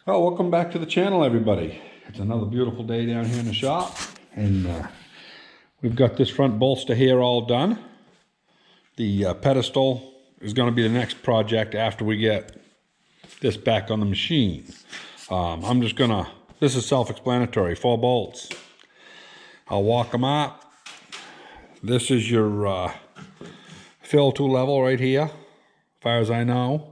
Well, welcome back to the channel, everybody. It's another beautiful day down here in the shop, and we've got this front bolster here all done. The pedestal is going to be the next project after we get this back on the machine. I'm just gonna, this is self-explanatory, 4 bolts. I'll walk them up. This is your fill to level right here, as far as I know.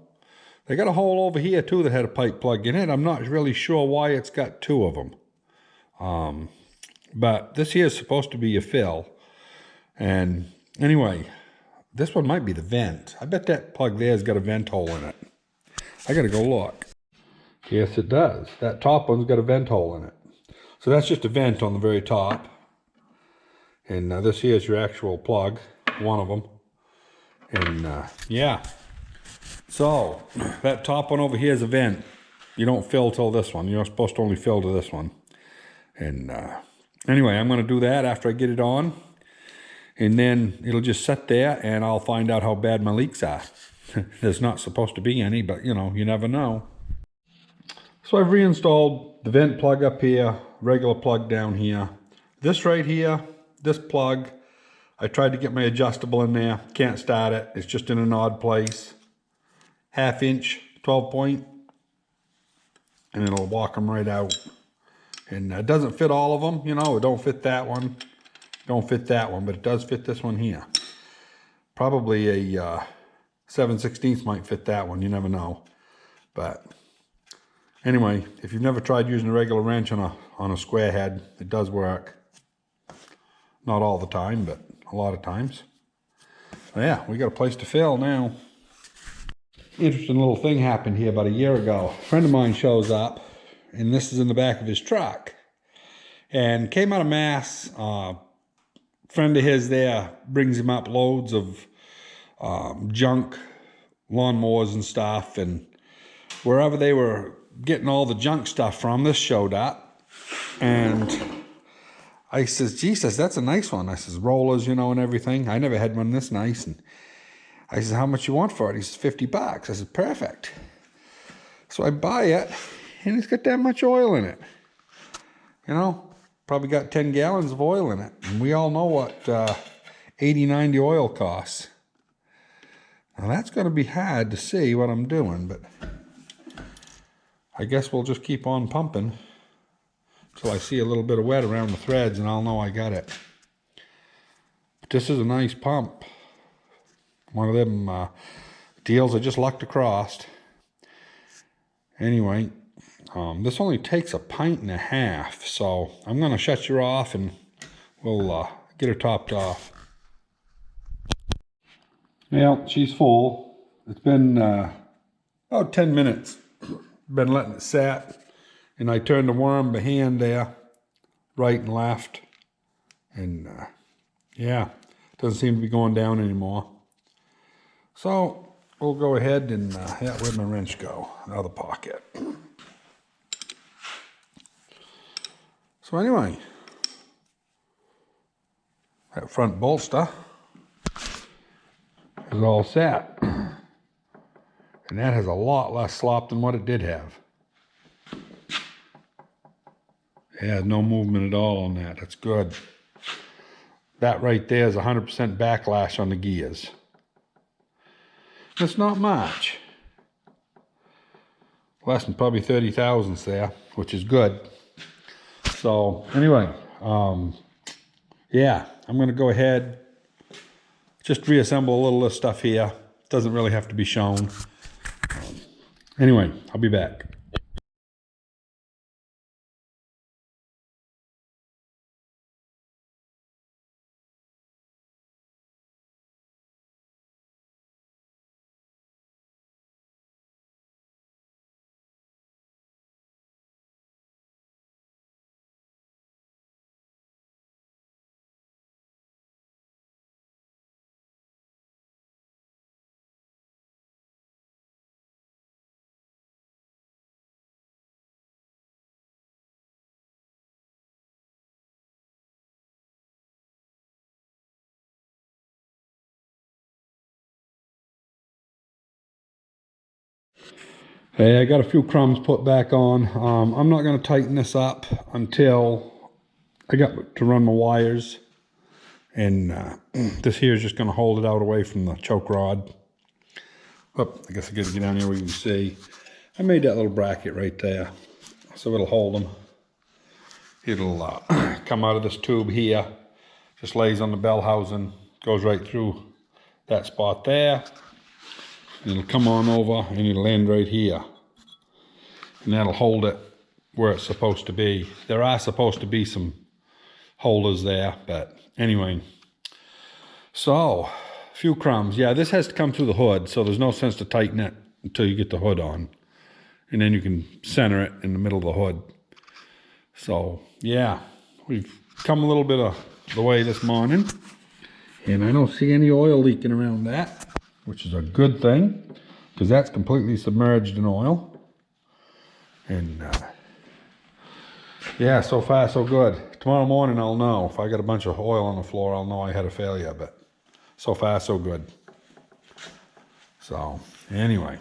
They got a hole over here too that had a pipe plug in it. I'm not really sure why it's got 2 of them. But this here is supposed to be a fill. And anyway, this one might be the vent. I bet that plug there's got a vent hole in it. I gotta go look. Yes, it does. That top one's got a vent hole in it. So that's just a vent on the very top. And this here is your actual plug, one of them. And yeah. So that top one over here is a vent. You don't fill till this one. You're supposed to only fill to this one. And anyway, I'm going to do that after I get it on. And then it'll just sit there and I'll find out how bad my leaks are. There's not supposed to be any, but you know, you never know. So I've reinstalled the vent plug up here, regular plug down here. This right here, this plug, I tried to get my adjustable in there. Can't start it. It's just in an odd place. 1/2 inch, 12 point. And it'll walk them right out. And it doesn't fit all of them, you know, it don't fit that one. Don't fit that one, but it does fit this one here. Probably a 7/16 might fit that one, you never know. But anyway, if you've never tried using a regular wrench on a square head, it does work. Not all the time, but a lot of times. So yeah, we got a place to fill now. Interesting little thing happened here about a year ago. A friend of mine shows up, and this is in the back of his truck. And came out of Mass. Friend of his there brings him up loads of junk lawnmowers and stuff. And wherever they were getting all the junk stuff from, this showed up. And I says, Jesus, that's a nice one. I says, rollers, you know, and everything. I never had one this nice. And I said, how much you want for it? He says, $50. I said, perfect. So I buy it, and it's got that much oil in it. You know, probably got 10 gallons of oil in it. And we all know what 80-90 oil costs. Now that's going to be hard to see what I'm doing, but I guess we'll just keep on pumping until I see a little bit of wet around the threads, and I'll know I got it. But this is a nice pump. One of them deals I just lucked across. Anyway, this only takes 1.5 pints, so I'm going to shut her off and we'll get her topped off. Well, she's full. It's been about 10 minutes. Been letting it set, and I turned the worm by hand there, right and left, and yeah, doesn't seem to be going down anymore. So we'll go ahead and, yeah, where'd my wrench go? Another pocket. So anyway, that front bolster is all set. And that has a lot less slop than what it did have. It has no movement at all on that. That's good. That right there is 100% backlash on the gears. It's not much. Less than probably 30 thousandths there, which is good. So anyway, yeah, I'm going to go ahead, just reassemble a little of this stuff here. Doesn't really have to be shown. Anyway, I'll be back. Hey, I got a few crumbs put back on. I'm not going to tighten this up until I got to run my wires. And this here is just going to hold it out away from the choke rod. Oh, I guess I got to get down here where you can see. I made that little bracket right there, so it'll hold them. It'll come out of this tube here, just lays on the bell housing, goes right through that spot there. And it'll come on over and it'll end right here. And that'll hold it where it's supposed to be. There are supposed to be some holders there, but anyway. So, a few crumbs. Yeah, this has to come through the hood, so there's no sense to tighten it until you get the hood on. And then you can center it in the middle of the hood. So, yeah, we've come a little bit of the way this morning. And I don't see any oil leaking around that, which is a good thing, because that's completely submerged in oil. And yeah, so far so good. Tomorrow morning I'll know. If I got a bunch of oil on the floor, I'll know I had a failure, but so far so good. So anyway,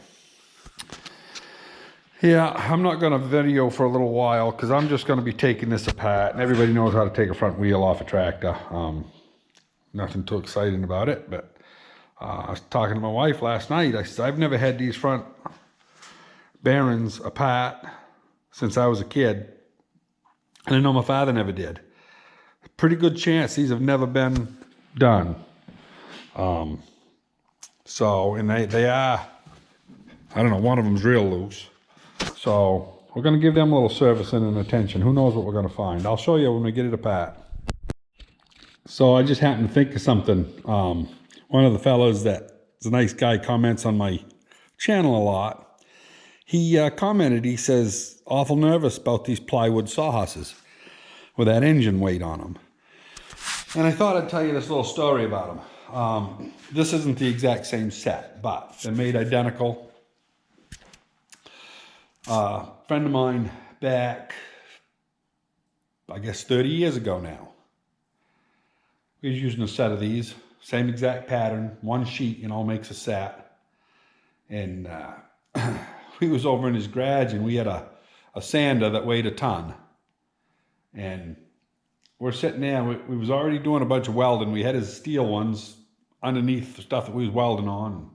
yeah, I'm not going to video for a little while because I'm just going to be taking this apart, and everybody knows how to take a front wheel off a tractor. Nothing too exciting about it, but I was talking to my wife last night. I said, I've never had these front bearings apart since I was a kid, and I know my father never did. Pretty good chance these have never been done. So, and they are, I don't know, one of them's real loose. So we're going to give them a little servicing and attention. Who knows what we're going to find. I'll show you when we get it apart. So I just happened to think of something. One of the fellows that's a nice guy comments on my channel a lot. He commented, he says, awful nervous about these plywood sawhorses with that engine weight on them. And I thought I'd tell you this little story about them. This isn't the exact same set, but they're made identical. Friend of mine back, I guess 30 years ago now, he was using a set of these, same exact pattern, one sheet, you know, makes a set. And he was over in his garage, and we had a sander that weighed a ton. And we're sitting there, we was already doing a bunch of welding. We had his steel ones underneath the stuff that we was welding on.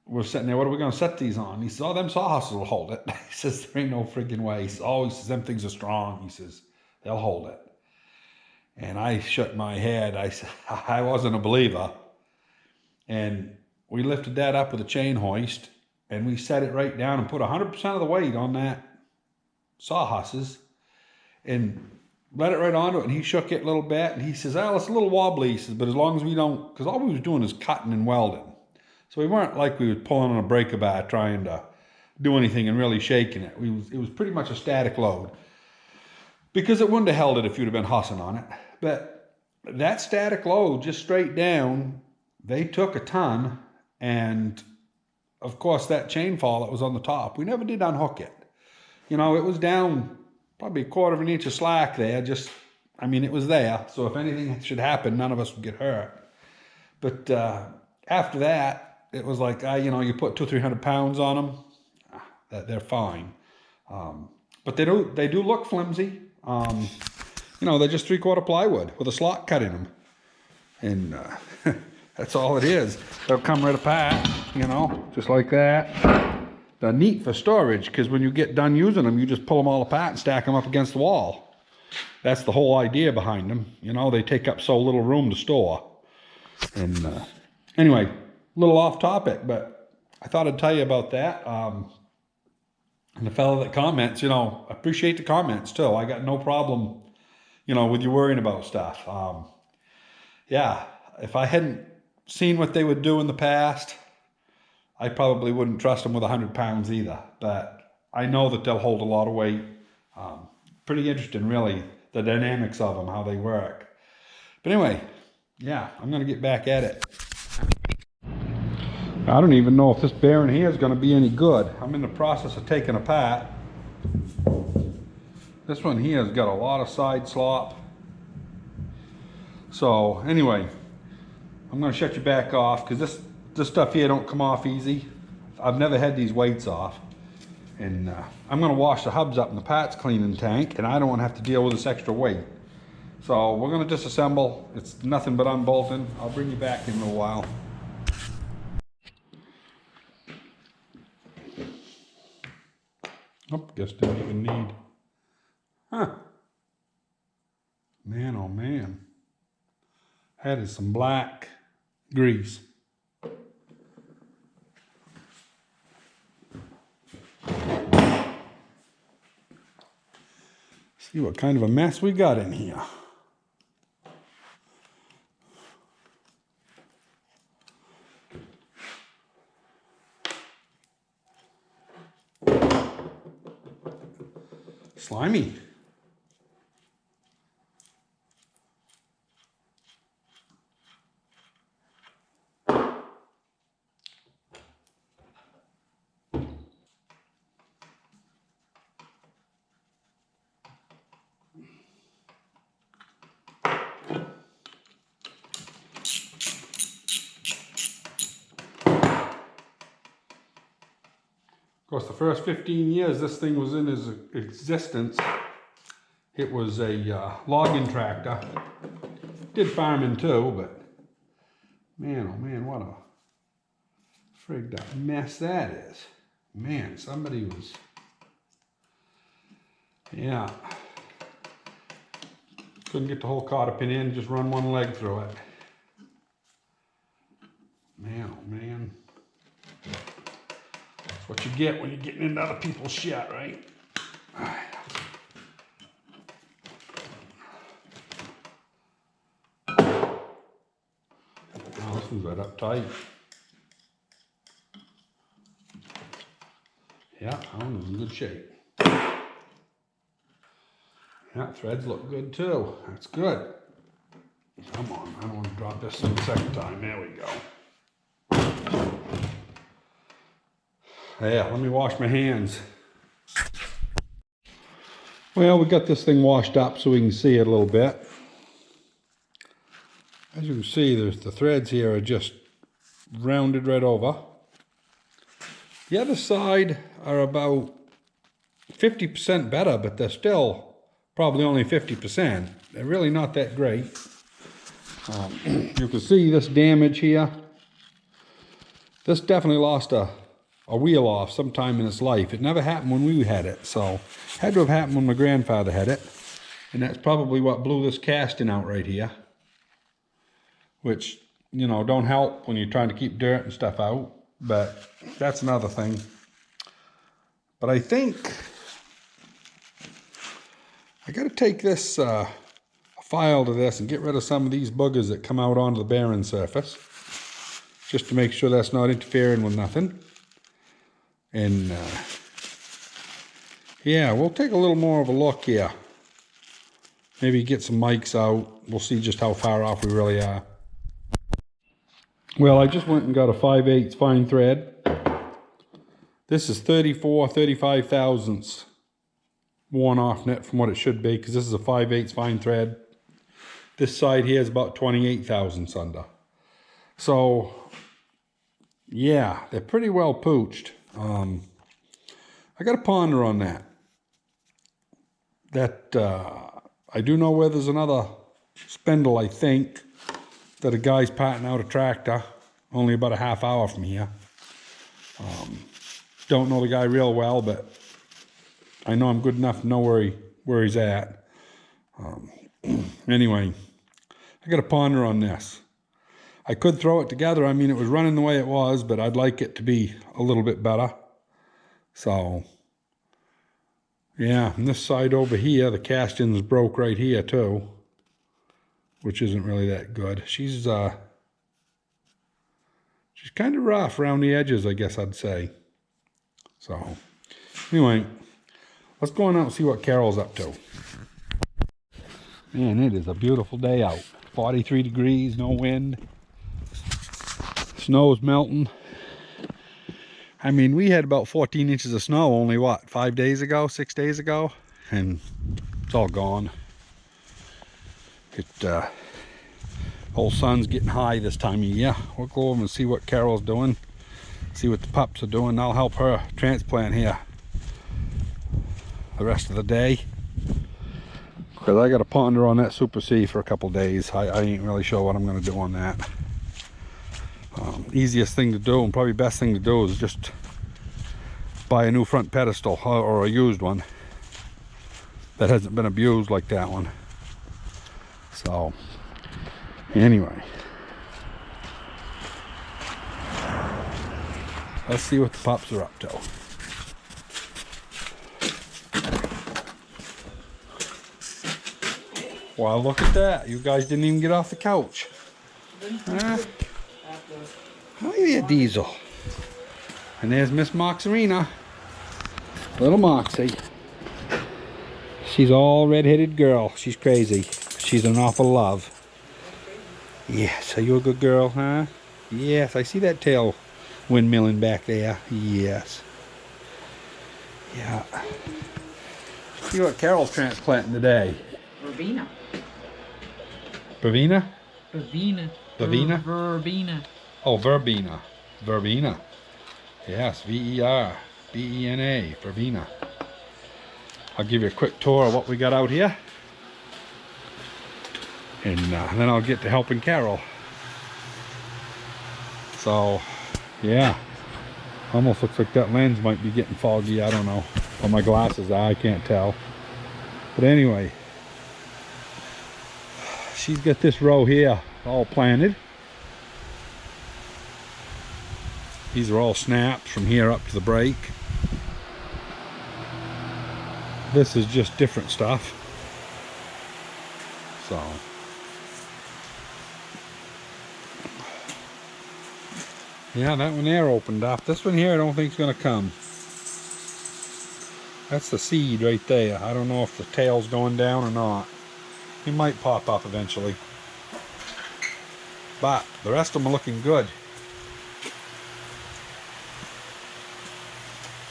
We're sitting there, what are we going to set these on? He says, oh, them sawhorses will hold it. He says, there ain't no freaking way. He says, oh, he says, them things are strong. He says, they'll hold it. And I shook my head. I said, I wasn't a believer. And we lifted that up with a chain hoist, and we set it right down and put 100% of the weight on that sawhorses and let it right onto it. And he shook it a little bit, and he says, oh, it's a little wobbly. He says, but as long as we don't, because all we was doing is cutting and welding. So we weren't like we were pulling on a breaker bar trying to do anything and really shaking it. It was pretty much a static load, because it wouldn't have held it if you'd have been hussing on it. But that static load, just straight down, they took a ton. And of course that chain fall that was on the top, we never did unhook it. You know, it was down probably 1/4 inch of slack there. Just, I mean, it was there. So if anything should happen, none of us would get hurt. But after that, it was like, you know, you put 200-300 pounds on them, they're fine. But they do look flimsy. You know, they're just 3/4 plywood with a slot cut in them. And that's all it is. They'll come right apart, you know, just like that. They're neat for storage, because when you get done using them, you just pull them all apart and stack them up against the wall. That's the whole idea behind them. You know, they take up so little room to store. And anyway, a little off topic, but I thought I'd tell you about that. And the fellow that comments, you know, I appreciate the comments too. I got no problem, you know, with you worrying about stuff. Yeah, if I hadn't seen what they would do in the past, I probably wouldn't trust them with 100 pounds either. But I know that they'll hold a lot of weight. Pretty interesting, really, the dynamics of them, how they work. But anyway, yeah, I'm going to get back at it. I don't even know if this bearing here is going to be any good. I'm in the process of taking apart. This one here has got a lot of side slop. So anyway, I'm going to shut you back off, because this stuff here don't come off easy. I've never had these weights off. And I'm gonna wash the hubs up in the parts cleaning tank, and I don't wanna have to deal with this extra weight. So we're gonna disassemble. It's nothing but unbolting. I'll bring you back in a little while. Oh, guess didn't even need. Huh. Man, oh man. That is some black grease. See what kind of a mess we got in here. Slimy. Of course, the first 15 years this thing was in its existence, it was a logging tractor. Did farming too, but man, oh man, what a frigged up mess that is. Man, somebody was, yeah. Couldn't get the whole cotter pin in, just run one leg through it. Man, oh man. That's what you get when you're getting into other people's shit, right? All right. Now this one's right up tight. Yeah, that one was in good shape. Yeah, threads look good too. That's good. Come on, I don't want to drop this in the second time. There we go. Yeah, let me wash my hands. Well, we got this thing washed up so we can see it a little bit. As you can see, the threads here are just rounded right over. The other side are about 50% better, but they're still probably only 50%. They're really not that great. You can see this damage here. This definitely lost a wheel off sometime in its life. It never happened when we had it, so it had to have happened when my grandfather had it. And that's probably what blew this casting out right here. Which, you know, don't help when you're trying to keep dirt and stuff out. But that's another thing. But I think I got to take this file to this and get rid of some of these boogers that come out onto the bearing surface, just to make sure that's not interfering with nothing. And yeah, we'll take a little more of a look here. Maybe get some mics out. We'll see just how far off we really are. Well, I just went and got a 5/8 fine thread. This is 35 thousandths worn off net from what it should be, because this is a 5/8 fine thread. This side here is about 28 thousandths under. So yeah, they're pretty well pooched. I got to ponder on that. I do know where there's another spindle, I think, that a guy's parting out a tractor, only about a half hour from here. Don't know the guy real well, but I know I'm good enough to know where he's at. Anyway, I got to ponder on this. I could throw it together. I mean, it was running the way it was, but I'd like it to be a little bit better. So, yeah, and this side over here, the casting's broke right here too, which isn't really that good. She's kind of rough around the edges, I guess I'd say. So, anyway, let's go on out and see what Carol's up to. Man, it is a beautiful day out. 43 degrees, no wind. Snow's melting. I mean, we had about 14 inches of snow only, what, 5 days ago, 6 days ago? And it's all gone. Whole sun's getting high this time of year. We'll go over and see what Carol's doing. See what the pups are doing. I'll help her transplant here the rest of the day, because I got to ponder on that Super C for a couple days. I ain't really sure what I'm going to do on that. Easiest thing to do, and probably best thing to do, is just buy a new front pedestal, or a used one that hasn't been abused like that one. So anyway, let's see what the pups are up to. Well, look at that. You guys didn't even get off the couch. Huh? Oh, yeah, Diesel. And there's Miss Moxarina. Little Moxie. She's all red-headed girl. She's crazy. She's an awful love. Yes, are you a good girl, huh? Yes, I see that tail windmilling back there. Yes. Yeah. See what Carol's transplanting today. Verbena. Verbena? Verbena. Verbena? Verbena. Oh, verbena. Verbena. Yes, V-E-R-B-E-N-A. Verbena. I'll give you a quick tour of what we got out here. And then I'll get to helping Carol. So, yeah. Almost looks like that lens might be getting foggy. I don't know. Well, my glasses are. I can't tell. But anyway, she's got this row here all planted. These are all snaps from here up to the break. This is just different stuff. So yeah, that one there opened up. This one here I don't think is going to come. That's the seed right there. I don't know if the tail's going down or not. It might pop up eventually. But the rest of them are looking good.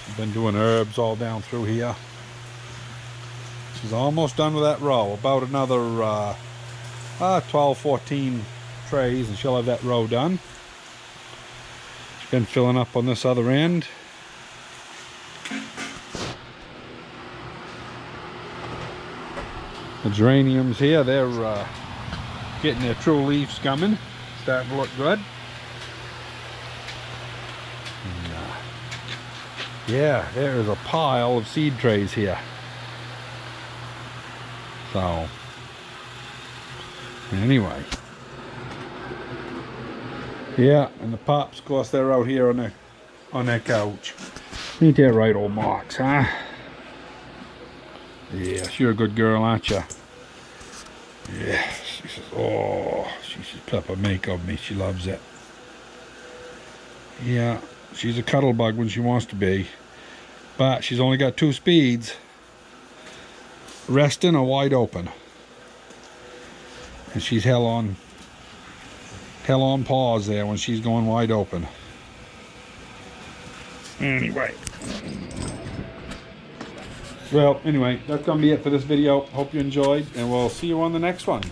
She's been doing herbs all down through here. She's almost done with that row. About another 12, 14 trays and she'll have that row done. She's been filling up on this other end. The geraniums here, they're getting their true leaves coming. Starting to look good. And, yeah, there is a pile of seed trays here. So, anyway. Yeah, and the pups, of course, they're out here on that couch. Ain't that right, old Mox, huh? Yes, you're a good girl, aren't you? Yes. She says, oh, she should put up a make of me. She loves it. Yeah, she's a cuddle bug when she wants to be. But she's only got 2 speeds. Resting or wide open. And she's hell on pause there when she's going wide open. Anyway. Well, anyway, that's going to be it for this video. Hope you enjoyed, and we'll see you on the next one.